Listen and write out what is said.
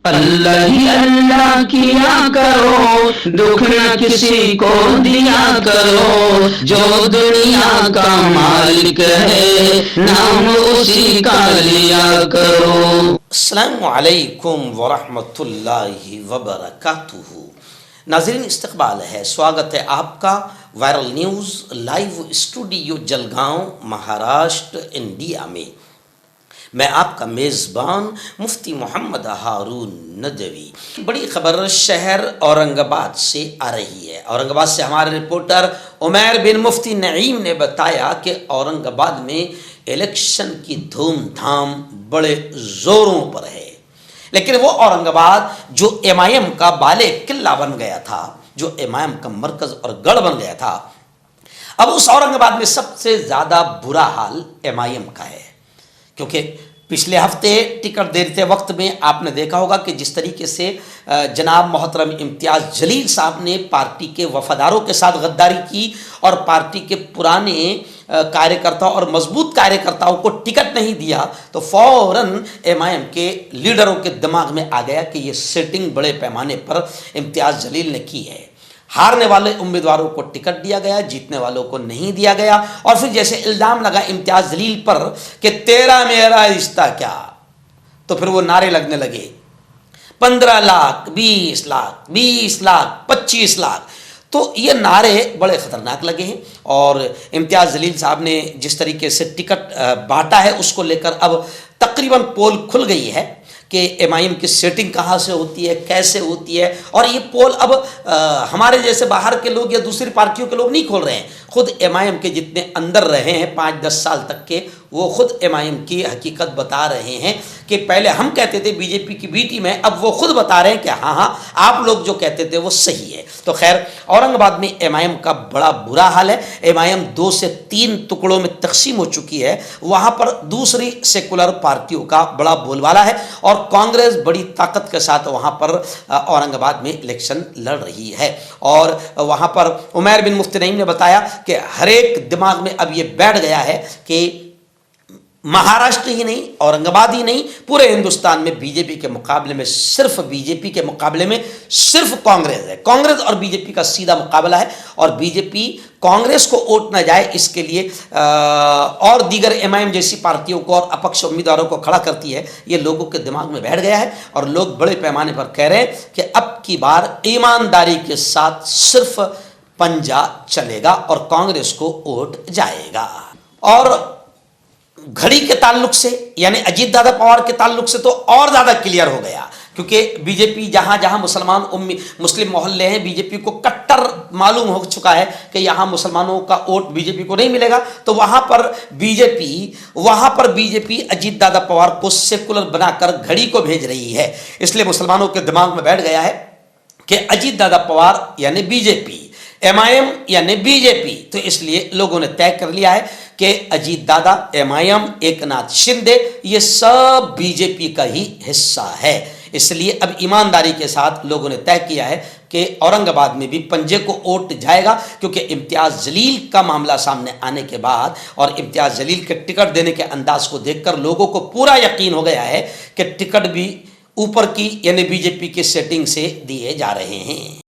अल्लाह ही अल्लाह किया करो, दुख न किसी को दिया करो, जो दुनिया का मालिक है नाम उसी का लिया करो। अस्सलामु अलैकुम वरहमतुल्लाहि वबरकातुहू। नाज़रीन, इस्तकबाल है, स्वागत है आपका viral news live studio Jalgaon Maharashtra India में। मैं आपका मेज़बान मुफ्ती मोहम्मद हारून नदवी। बड़ी खबर शहर औरंगाबाद से आ रही है। औरंगाबाद से हमारे रिपोर्टर उमैर बिन मुफ्ती नईम ने बताया कि औरंगाबाद में इलेक्शन की धूमधाम बड़े ज़ोरों पर है। लेकिन वो औरंगाबाद जो एमआईएम का बाले किला बन गया था, जो एमआईएम का मरकज़ और गढ़ बन गया था, अब उस औरंगाबाद में सबसे ज़्यादा बुरा हाल एमआईएम का है। क्योंकि पिछले हफ्ते टिकट देते वक्त में आपने देखा होगा कि जिस तरीके से जनाब मोहतरम इम्तियाज़ जलील साहब ने पार्टी के वफादारों के साथ गद्दारी की और पार्टी के पुराने कार्यकर्ताओं और मजबूत कार्यकर्ताओं को टिकट नहीं दिया, तो फौरन एमआईएम के लीडरों के दिमाग में आ गया कि ये सेटिंग बड़े पैमाने पर इम्तियाज़ जलील ने की है। हारने वाले उम्मीदवारों को टिकट दिया गया, जीतने वालों को नहीं दिया गया। और फिर जैसे इल्ज़ाम लगा इम्तियाज़ जलील पर कि तेरा मेरा रिश्ता क्या, तो फिर वो नारे लगने लगे 15 लाख, 20 लाख, 20 लाख, 25 लाख। तो ये नारे बड़े ख़तरनाक लगे हैं। और इम्तियाज़ जलील साहब ने जिस तरीके से टिकट बांटा है उसको लेकर अब तकरीबन पोल खुल गई है कि एमआईएम की सेटिंग कहाँ से होती है, कैसे होती है। और ये पोल अब हमारे जैसे बाहर के लोग या दूसरी पार्टियों के लोग नहीं खोल रहे हैं, खुद एमआईएम के जितने अंदर रहे हैं 5-10 साल तक के, वो खुद एमआईएम की हकीकत बता रहे हैं कि पहले हम कहते थे बीजेपी की बी टीम है, अब वो खुद बता रहे हैं कि हाँ हाँ आप लोग जो कहते थे वो सही है। तो खैर, औरंगाबाद में एमआईएम का बड़ा बुरा हाल है। एमआईएम 2 से 3 टुकड़ों में तकसीम हो चुकी है। वहाँ पर दूसरी सेकुलर पार्टियों का बड़ा बोलबाला है और कांग्रेस बड़ी ताकत के साथ वहाँ पर औरंगाबाद में इलेक्शन लड़ रही है। और वहाँ पर उमैर बिन मुफ्ती नईम ने बताया कि हर एक दिमाग में अब ये बैठ गया है कि महाराष्ट्र ही नहीं, औरंगाबाद ही नहीं, पूरे हिंदुस्तान में बीजेपी के मुकाबले में सिर्फ बीजेपी के मुकाबले में सिर्फ कांग्रेस है। कांग्रेस और बीजेपी का सीधा मुकाबला है और बीजेपी कांग्रेस को वोट न जाए इसके लिए और दीगर एमआईएम जैसी पार्टियों को और अपक्ष उम्मीदवारों को खड़ा करती है। ये लोगों के दिमाग में बैठ गया है और लोग बड़े पैमाने पर कह रहे हैं कि अब की बार ईमानदारी के साथ सिर्फ पंजा चलेगा और कांग्रेस को वोट जाएगा। और घड़ी के ताल्लुक से यानी अजीत दादा पवार के ताल्लुक से तो और ज़्यादा क्लियर हो गया, क्योंकि बीजेपी जहाँ जहाँ मुस्लिम मोहल्ले हैं, बीजेपी को कट्टर मालूम हो चुका है कि यहाँ मुसलमानों का वोट बीजेपी को नहीं मिलेगा। तो वहाँ पर बीजेपी अजीत दादा पवार को सेकुलर बनाकर घड़ी को भेज रही है। इसलिए मुसलमानों के दिमाग में बैठ गया है कि अजीत दादा पवार यानी बीजेपी, एमआईएम यानी बीजेपी। तो इसलिए लोगों ने तय कर लिया है कि अजीत दादा, एमआईएम, एकनाथ शिंदे ये सब बीजेपी का ही हिस्सा है। इसलिए अब ईमानदारी के साथ लोगों ने तय किया है कि औरंगाबाद में भी पंजे को वोट जाएगा, क्योंकि इम्तियाज़ जलील का मामला सामने आने के बाद और इम्तियाज़ जलील के टिकट देने के अंदाज को देखकर लोगों को पूरा यकीन हो गया है कि टिकट भी ऊपर की यानी बीजेपी की सेटिंग से दिए जा रहे हैं।